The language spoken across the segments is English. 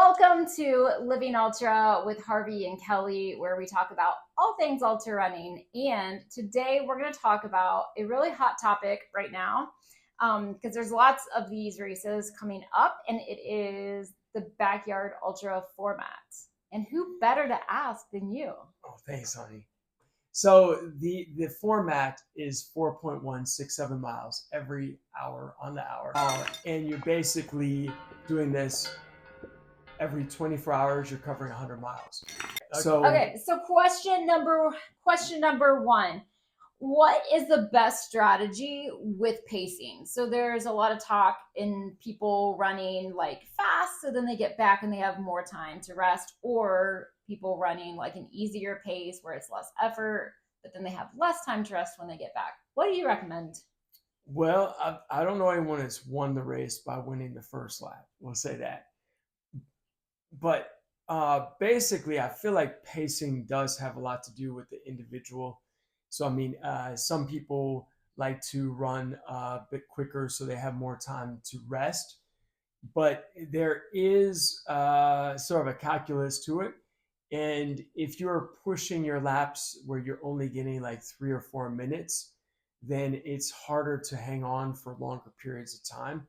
Welcome to Living Ultra with Harvey and Kelly, where we talk about all things ultra running. And today we're going to talk about a really hot topic right now because there's lots of these races coming up, and it is the backyard ultra format. And who better to ask than you? Oh, thanks, honey. So the format is 4.167 miles every hour on the hour, and you're basically doing this every 24 hours. You're covering 100 miles. So question number one. What is the best strategy with pacing? So there's a lot of talk in people running like fast, so then they get back and they have more time to rest, or people running like an easier pace where it's less effort, but then they have less time to rest when they get back. What do you recommend? Well, I don't know anyone that's won the race by winning the first lap. We'll say that. But basically, I feel like pacing does have a lot to do with the individual. So, I mean, some people like to run a bit quicker so they have more time to rest. But there is sort of a calculus to it. And if you're pushing your laps where you're only getting like 3 or 4 minutes, then it's harder to hang on for longer periods of time.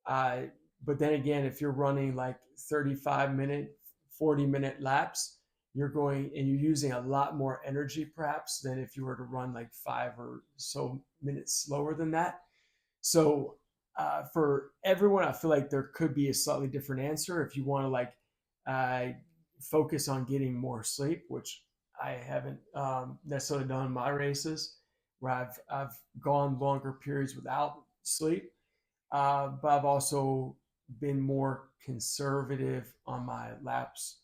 Uh, but then again, if you're running like 35-minute, 40-minute laps, you're going and you're using a lot more energy perhaps than if you were to run like 5 or so minutes slower than that. So for everyone, I feel like there could be a slightly different answer if you want to like uh, focus on getting more sleep, which I haven't necessarily done in my races, where I've gone longer periods without sleep. But I've also been more conservative on my laps.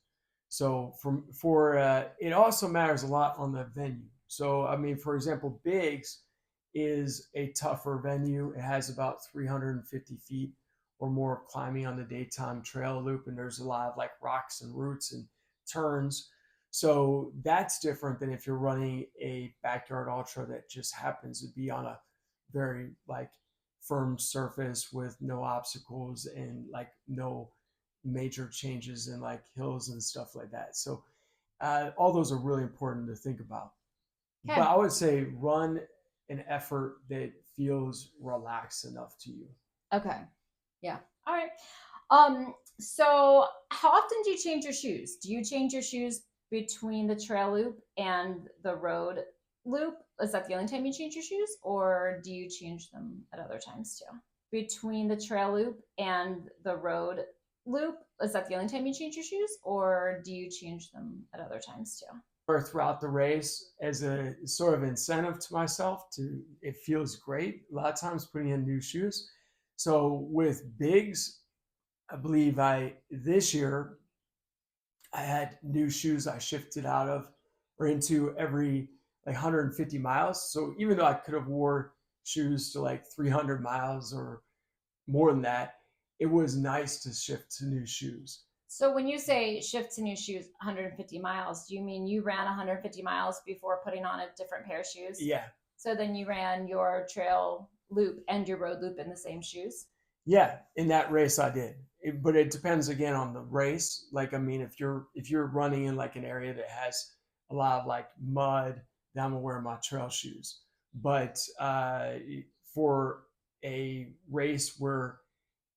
So for it also matters a lot on the venue. So I mean, for example, Biggs is a tougher venue. It has about 350 feet or more climbing on the daytime trail loop, and there's a lot of like rocks and roots and turns. So that's different than if you're running a backyard ultra that just happens to be on a very like firm surface with no obstacles and like no major changes in like hills and stuff like that. So all those are really important to think about. Okay. But I would say run an effort that feels relaxed enough to you. Okay. Yeah. All right. So how often do you change your shoes? Do you change your shoes between the trail loop and the road loop? Is that the only time you change your shoes, or do you change them at other times too? Between the trail loop and the road loop, is that the only time you change your shoes, or do you change them at other times too? Or throughout the race as a sort of incentive to myself to it feels great a lot of times putting in new shoes. So with Biggs, I believe I this year I had new shoes I shifted out of or into every like 150 miles. So even though I could have wore shoes to like 300 miles or more than that, it was nice to shift to new shoes. So when you say shift to new shoes 150 miles, do you mean you ran 150 miles before putting on a different pair of shoes? Yeah. So then you ran your trail loop and your road loop in the same shoes? Yeah, in that race I did. But it depends again on the race. Like I mean, if you're running in like an area that has a lot of like mud, then I'm gonna wear my trail shoes. But for a race where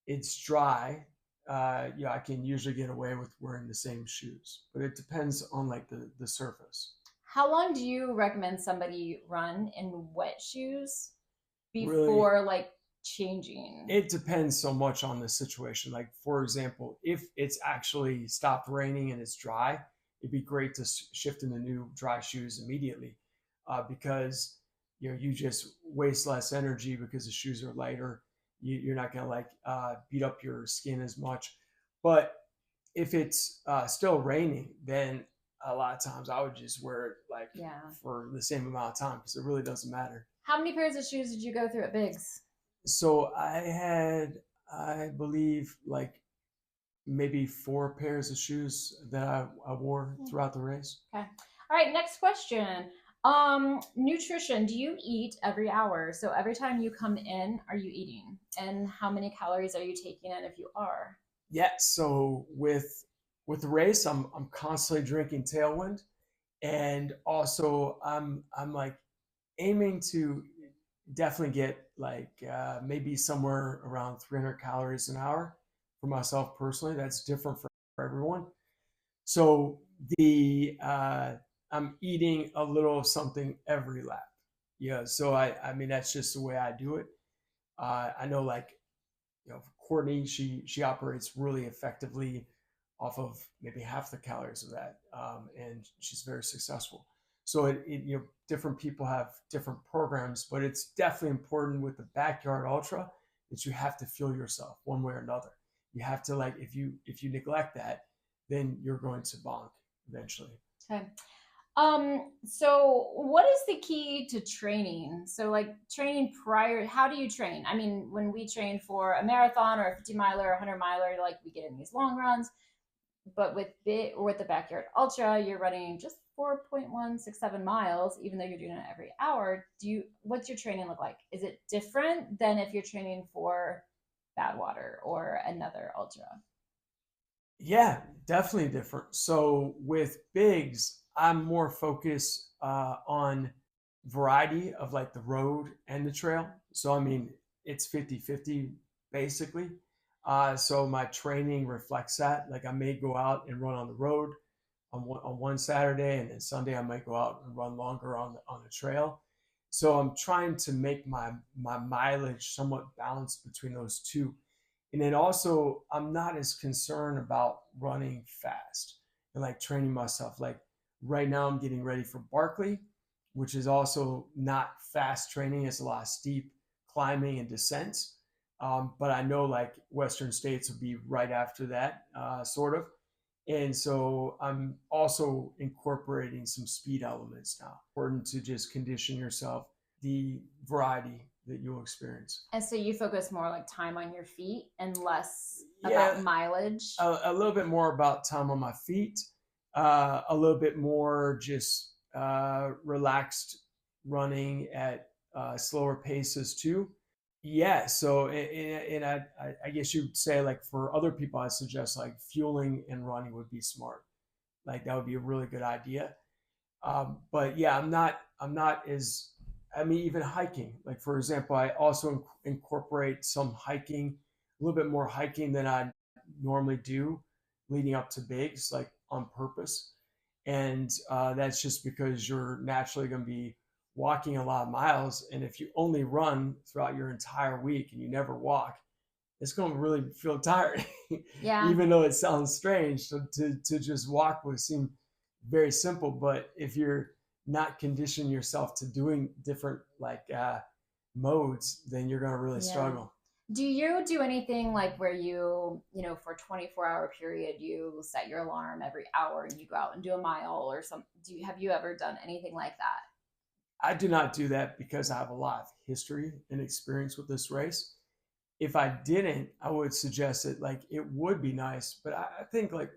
it's dry, yeah, I can usually get away with wearing the same shoes. But it depends on like the surface. How long do you recommend somebody run in wet shoes Really, before like changing? it depends so much on the situation. Like, for example, if it's actually stopped raining and it's dry, it'd be great to shift into new dry shoes immediately because you just waste less energy because the shoes are lighter. You're not going to like beat up your skin as much. But if it's still raining, then a lot of times I would just wear it like Yeah. for the same amount of time because it really doesn't matter. How many pairs of shoes did you go through at Biggs? So I had, I believe, like maybe 4 pairs of shoes that I wore throughout the race. Okay. All right, next question. Nutrition. Do you eat every hour? So every time you come in, are you eating? And how many calories are you taking in if you are? Yeah. So with the race, I'm constantly drinking Tailwind, and also I'm like aiming to definitely get like maybe somewhere around 300 calories an hour for myself personally. That's different for everyone. So the I'm eating a little of something every lap. Yeah. So I mean that's just the way I do it. I know like Courtney, she operates really effectively off of maybe half the calories of that, and she's very successful. So different people have different programs, but it's definitely important with the backyard ultra that you have to fuel yourself one way or another. You have to like if you neglect that, then you're going to bonk eventually. Okay. So what is the key to training? So like training prior, how do you train? I mean, when we train for a marathon or a 50 miler or 100 miler, like we get in these long runs, but with the backyard ultra, you're running just 4.167 miles, even though you're doing it every hour. What's your training look like? Is it different than if you're training for Badwater or another ultra? Yeah, definitely different. So with bigs, I'm more focused on variety of like the road and the trail. So I mean, it's 50-50 basically. So my training reflects that. Like I may go out and run on the road on one Saturday, and then Sunday I might go out and run longer on the trail. So I'm trying to make my mileage somewhat balanced between those two. And then also, I'm not as concerned about running fast and like training myself. Like right now, I'm getting ready for Barkley, which is also not fast training. It's a lot of steep climbing and descents. But I know like Western States will be right after that, sort of. And so I'm also incorporating some speed elements now. Important to just condition yourself, the variety that you'll experience. And so you focus more like time on your feet and less Yeah, about mileage. a little bit more about time on my feet, a little bit more just relaxed running at slower paces too. Yeah, so and I guess you'd say like for other people, I suggest like fueling and running would be smart. Like that would be a really good idea. But yeah, I'm not as I mean even hiking. Like for example, I also incorporate some hiking, a little bit more hiking than I normally do, leading up to bigs, like on purpose. And that's just because you're naturally going to be walking a lot of miles, and if you only run throughout your entire week and you never walk, it's going to really feel tired. Yeah. Even though it sounds strange to just walk would seem very simple, but if you're not conditioning yourself to doing different like modes, then you're going to really Yeah. struggle. Do you do anything like where for a 24-hour period, you set your alarm every hour and you go out and do a mile or some have you ever done anything like that? I do not do that because I have a lot of history and experience with this race. If I didn't, I would suggest it like it would be nice, but I think like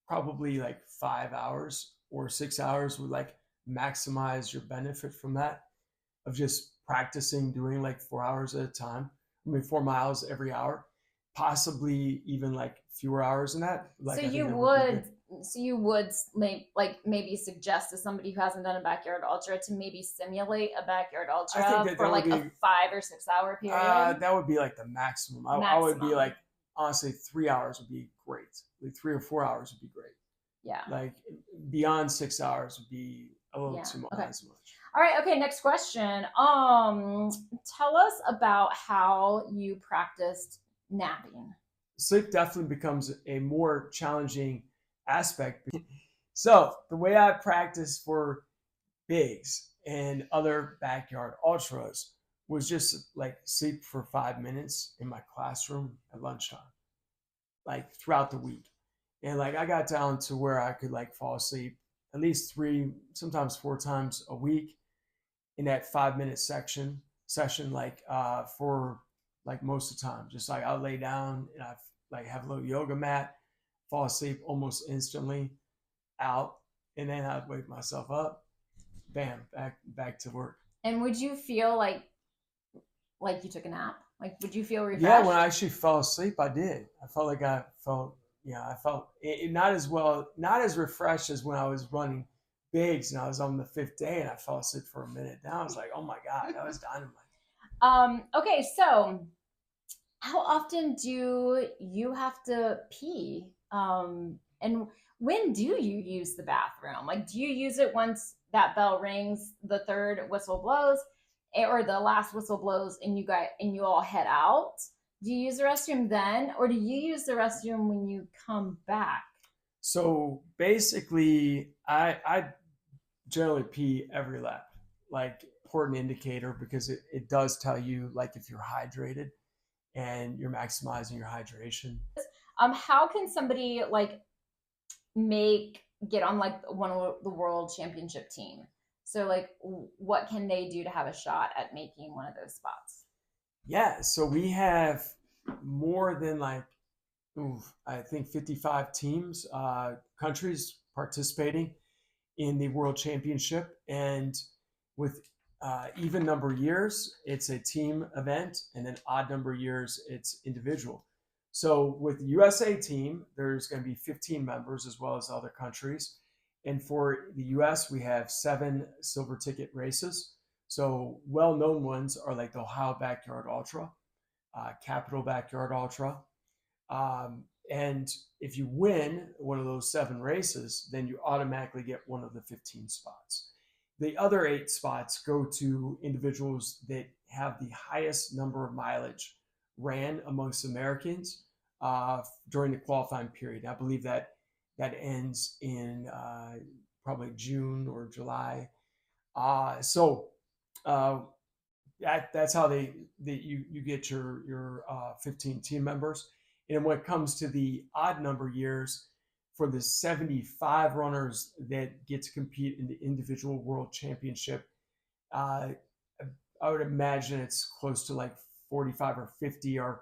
probably like 5 hours or 6 hours would like maximize your benefit from that of just practicing doing like 4 hours at a time. I mean, 4 miles every hour, possibly even like fewer hours than that. So Like, I think you that would be would good. maybe suggest to somebody who hasn't done a backyard ultra to maybe simulate a backyard I think ultra that for that would like a be 5 or 6 hour period that would be like the maximum. I would be maximum. like honestly 3 hours would be great. Like 3 or 4 hours would be great. Yeah. Like beyond 6 hours would be a little Yeah. too much, Okay. not as much. All right. Okay. Next question. Tell us about how you practiced napping. Sleep definitely becomes a more challenging aspect. So the way I practice for bigs and other backyard ultras was just like sleep for 5 minutes in my classroom at lunchtime, like throughout the week. And like I got down to where I could like fall asleep at least three, sometimes four times a week in that 5 minute session, like for like most of the time. Just like I'll lay down and I like have a little yoga mat, fall asleep almost instantly out, and then I'd wake myself up, bam, back to work. And would you feel like you took a nap? Like, would you feel Yeah, when I refreshed? actually fell asleep, I did. I felt like I felt, yeah, I felt not as well, not as refreshed as when I was running bigs and I was on the fifth day and I fell asleep for a minute. Now I was like, oh my God, that was dynamite. Okay, so how often do you have to pee? And when do you use the bathroom? Like, do you use it once that bell rings, the third whistle blows, or the last whistle blows, and you all head out? Do you use the restroom then, or do you use the restroom when you come back? So basically, I generally pee every lap, like important indicator because it does tell you like if you're hydrated and you're maximizing your hydration. How can somebody like make get on like one of the world championship team? So like, what can they do to have a shot at making one of those spots? Yeah, so we have more than like, I think 55 teams, countries participating in the World Championship. And with even number years, it's a team event, and then odd number years, it's individual. So with the USA team, there's going to be 15 members as well as other countries. And for the US, we have 7 silver ticket races. So well known ones are like the Ohio Backyard Ultra, Capital Backyard Ultra. And if you win one of those 7 races, then you automatically get one of the 15 spots. The other 8 spots go to individuals that have the highest number of mileage ran amongst Americans during the qualifying period. I believe that ends in probably June or July. So uh, that's how you get your 15 team members. And when it comes to the odd number years, for the 75 runners that get to compete in the individual world championship, uh, I would imagine it's close to like 45 or 50 are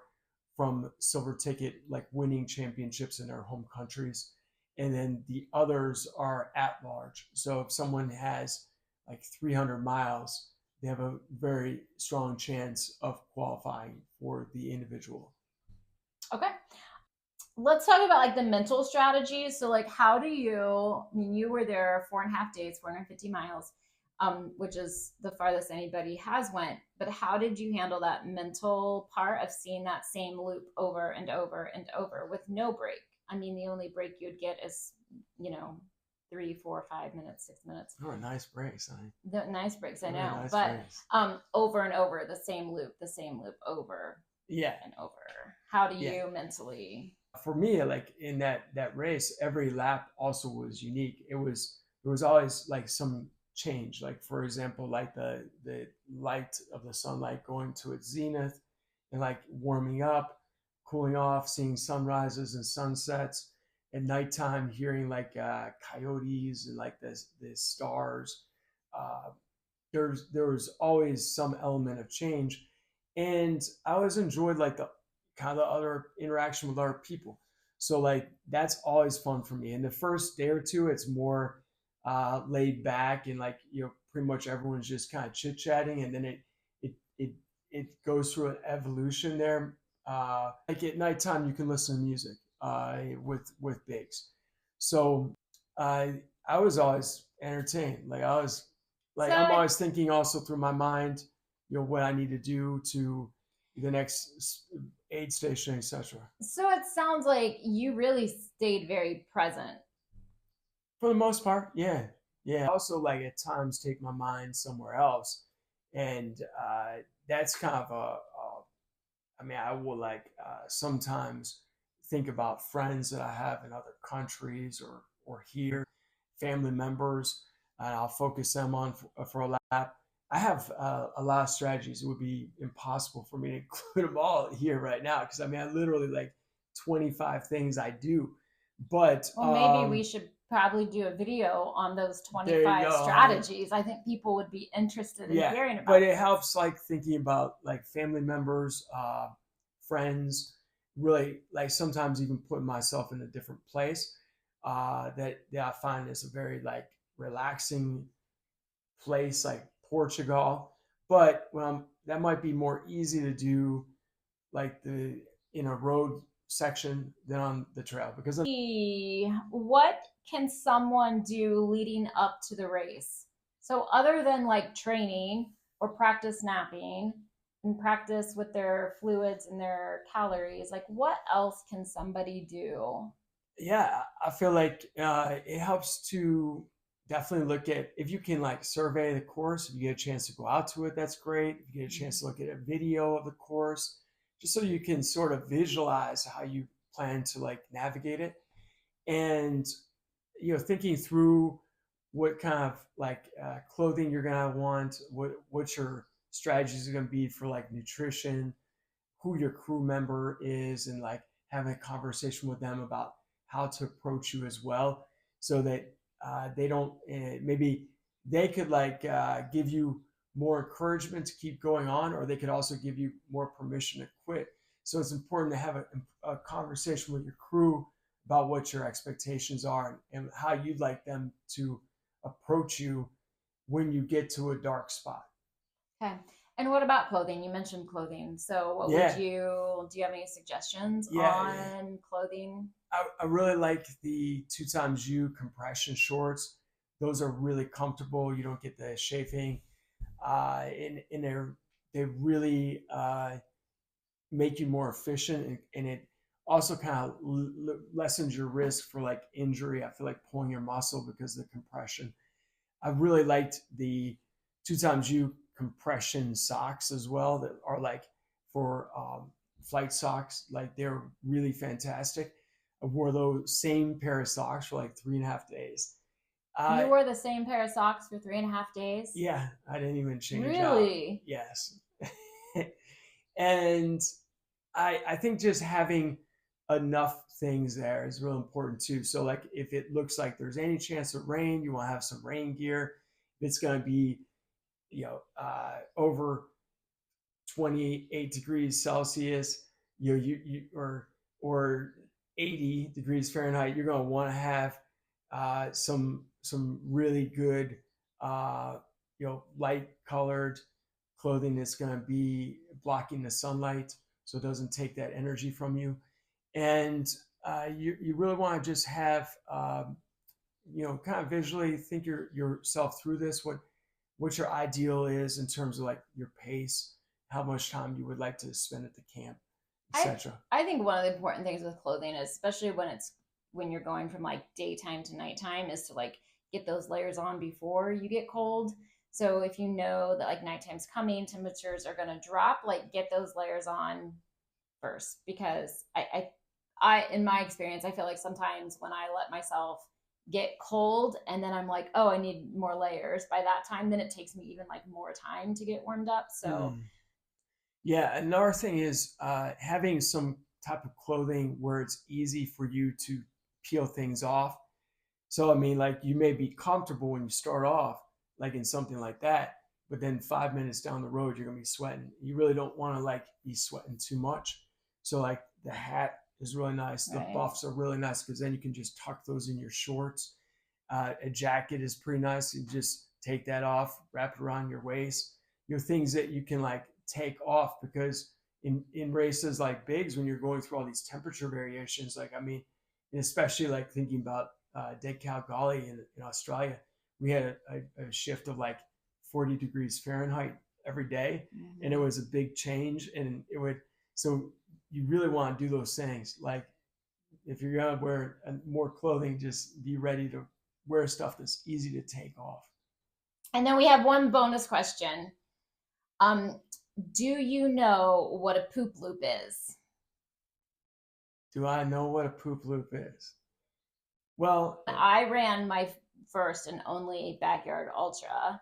from silver ticket, like winning championships in their home countries. And then the others are at large. So if someone has like 300 miles, they have a very strong chance of qualifying for the individual. Okay, let's talk about like the mental strategies. So like, how do you, I mean, you were there 4.5 days, 450 miles, which is the farthest anybody has went, but how did you handle that mental part of seeing that same loop over and over and over with no break? I mean, the only break you'd get is, you know, 3, 4, 5 minutes, 6 minutes. Oh, nice breaks, honey. The nice breaks, I Really know, nice but breaks. over and over the same loop over Yeah, and over. How do yeah. you mentally? For me, like in that race, every lap also was unique. There was always like some change. Like for example, like the light of the sunlight going to its zenith and like warming up, cooling off, seeing sunrises and sunsets. At nighttime, hearing like coyotes and like the stars. Uh, there was always some element of change, and I always enjoyed like the kind of the other interaction with other people. So like that's always fun for me. In the first day or two, it's more laid back and like pretty much everyone's just kind of chit chatting, and then it it it goes through an evolution there. Like at nighttime, you can listen to music with bigs. So I was always entertained. Like I was So like I'm always thinking also through my mind, what I need to do to the next aid station, etc. so it sounds like you really stayed very present. For the most part, yeah, yeah. I also like at times take my mind somewhere else, and that's kind of I mean, I will like sometimes think about friends that I have in other countries or here, family members, and I'll focus them on for a lap. I have a lot of strategies. It would be impossible for me to include them all here right now because I mean, I literally like 25 things I do. But Well, maybe we should probably do a video on those there you 25 go, honey. strategies. I think people would be interested in Yeah, hearing but about it those. helps like thinking about like family members, friends. Really, like sometimes even putting myself in a different place. That I find is a very like relaxing place, like Portugal. But that might be more easy to do like the in a road section than on the trail because of, What can someone do leading up to the race? So, other than like training or practice napping and practice with their fluids and their calories, like what else can somebody do? yeah, I feel like it helps to definitely look at if you can like survey the course. If you get a chance to go out to it, that's great. If you get a chance to look at a video of the course, just so you can sort of visualize how you plan to like navigate it, and thinking through what kind of like clothing you're gonna want, what your strategies are gonna be for like nutrition, who your crew member is, and like having a conversation with them about how to approach you as well, so that they don't maybe they could like give you more encouragement to keep going on, or they could also give you more permission to quit. So it's important to have a conversation with your crew about what your expectations are and how you'd like them to approach you when you get to a dark spot. Okay. And what about clothing? You mentioned clothing. So, what would Yeah, you do? You have any suggestions yeah. on clothing? I really like the 2 U compression shorts. Those are really comfortable. You don't get the chafing, and they really make you more efficient, and it also kind of lessens your risk for like injury. I feel like pulling your muscle because of the compression. I really liked the 2 U compression socks as well that are like for flight socks. Like they're really fantastic. I wore those same pair of socks for like 3.5 days. You I wore the same pair of socks for 3.5 days? Yeah, I didn't even change out. Really? Yes. And I think just having enough things there is real important too. So like if it looks like there's any chance of rain, you want to have some rain gear. If it's going to be over 28 degrees Celsius, or 80 degrees Fahrenheit, you're going to want to have some really good light colored clothing that's going to be blocking the sunlight, so it doesn't take that energy from you. And you really want to just have kind of visually think yourself through this. What your ideal is in terms of like your pace, how much time you would like to spend at the camp, I etc. I think one of the important things with clothing is, especially when you're going from like daytime to nighttime, is to like get those layers on before you get cold. So if you know that like nighttime's coming, temperatures are gonna drop, like get those layers on first, because I in my experience, I feel like sometimes when I let myself get cold and then I'm like, oh, I need more layers by that time, then it takes me even like more time to get warmed up. So Mm. Yeah, another thing is having some type of clothing where it's easy for you to peel things off. So, I mean, like you may be comfortable when you start off, like in something like that, but then 5 minutes down the road, you're gonna be sweating. You really don't want to like be sweating too much. So, like the hat is really nice. The right. buffs are really nice because then you can just tuck those in your shorts. A jacket is pretty nice. You just take that off, wrap it around your waist. Things that you can like take off because in races like bigs, when you're going through all these temperature variations, like I mean, and especially like thinking about Dead Cow Golly in Australia, we had a shift of like 40 degrees Fahrenheit every day, and it Mm-hmm. was a big change. And it would so you really want to do those things. Like if you're gonna wear more clothing, just be ready to wear stuff that's easy to take off. And then we have one bonus question. Um, do you know what a poop loop is? Do I know what a poop loop is? Well, I ran my first and only backyard ultra.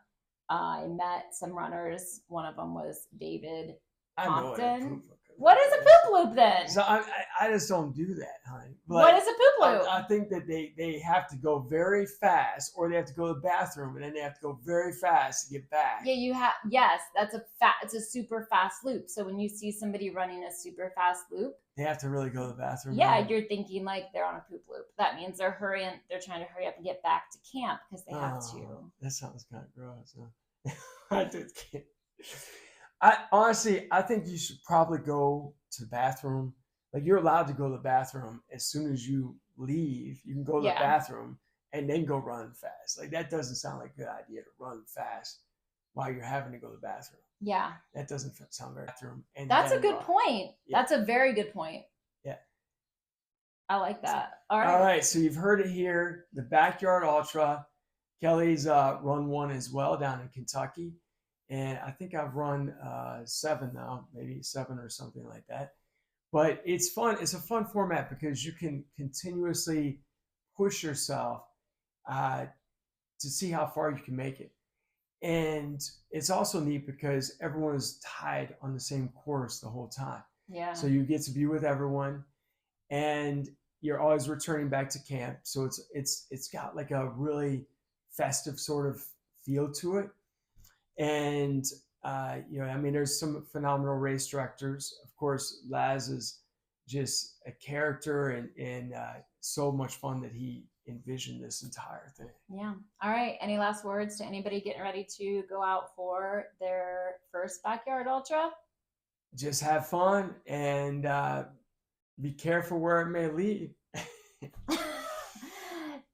I met some runners. One of them was David I know what a Compton. poop loop What is a is. poop loop then? So I just don't do that, honey. What But is a poop loop? I think that they have to go very fast, or they have to go to the bathroom, and then they have to go very fast to get back. Yeah, you have. Yes, it's a super fast loop. So when you see somebody running a super fast loop, They have to really go to the bathroom. yeah, Really. you're thinking like they're on a poop loop. That means they're hurrying. They're trying to hurry up and get back to camp because they have Oh, to. that sounds kind of gross. Huh? I just can't. I think you should probably go to the bathroom. Like you're allowed to go to the bathroom as soon as you leave. You can go to the Yeah. bathroom and then go run fast. Like that doesn't sound like a good idea to run fast while you're having to go to the bathroom. Yeah. That doesn't sound very bathroom. And That's a then good run. point. Yeah. That's a very good point. Yeah. I like that. All All right. right. So you've heard it here. The Backyard Ultra. Kelly's run one as well down in Kentucky. And I think I've run 7 now, maybe 7 or something like that. But it's fun. It's a fun format because you can continuously push yourself to see how far you can make it. And it's also neat because everyone is tied on the same course the whole time. Yeah. So you get to be with everyone, and you're always returning back to camp. So it's got like a really festive sort of feel to it. And I mean, there's some phenomenal race directors. Of course, Laz is just a character and so much fun that he envisioned this entire thing. Yeah. All right. Any last words to anybody getting ready to go out for their first Backyard Ultra? Just have fun and be careful where it may lead.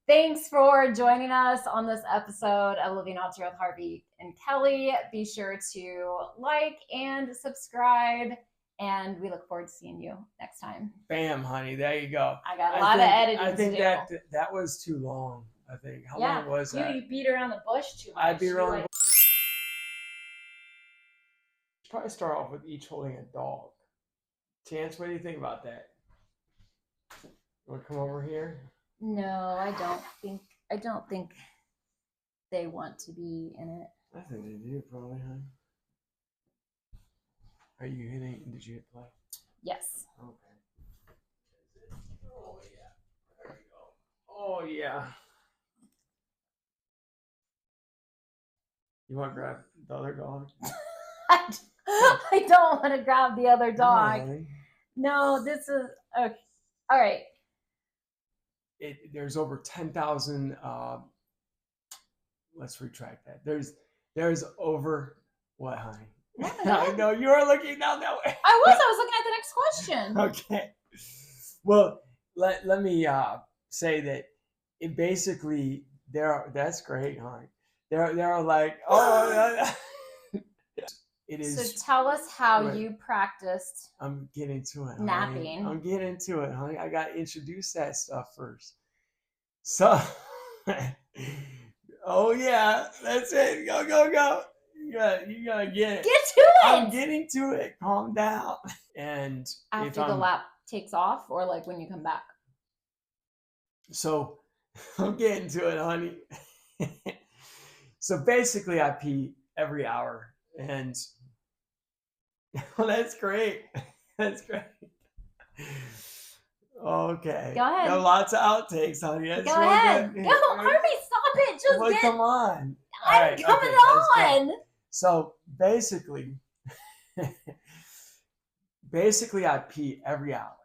Thanks for joining us on this episode of Living Ultra with Harvey and Kelly. Be sure to like and subscribe, and we look forward to seeing you next time. Bam, honey. There you go. I got a lot of editing I think to do. that was too long. I think. How long was that? You beat around the bush too much. I beat around the bush. Probably start off with each holding a dog. Chance, what do you think about that? You want to come over here? No, I don't think they want to be in it. I think they do, probably, huh? Are you hitting? Did you hit play? Yes. Okay. Oh yeah. There we go. Oh yeah. You want to grab the other dog? I don't want to grab the other dog. Really? No, this is okay. All right. There's over 10,000. Let's retract that. There's over what, honey? No, you are looking down that way. I was looking at the next question. Okay. Well, let me say that it basically that's great, honey. They're like, oh. It is. So tell us how you practiced. I'm getting to it. Napping. Honey. I'm getting to it, honey. I got to introduce that stuff first. So, oh yeah, that's it. Go. You gotta get it. Get to it. I'm getting to it. Calm down. And after the lap takes off, or like when you come back. So, I'm getting to it, honey. So basically, I pee every hour, and that's great. That's great. Okay. Go ahead. Got lots of outtakes, honey. That's Go ahead. Good. Go, Harvey, stop it. Just come on. I'm coming on. So basically, I pee every hour.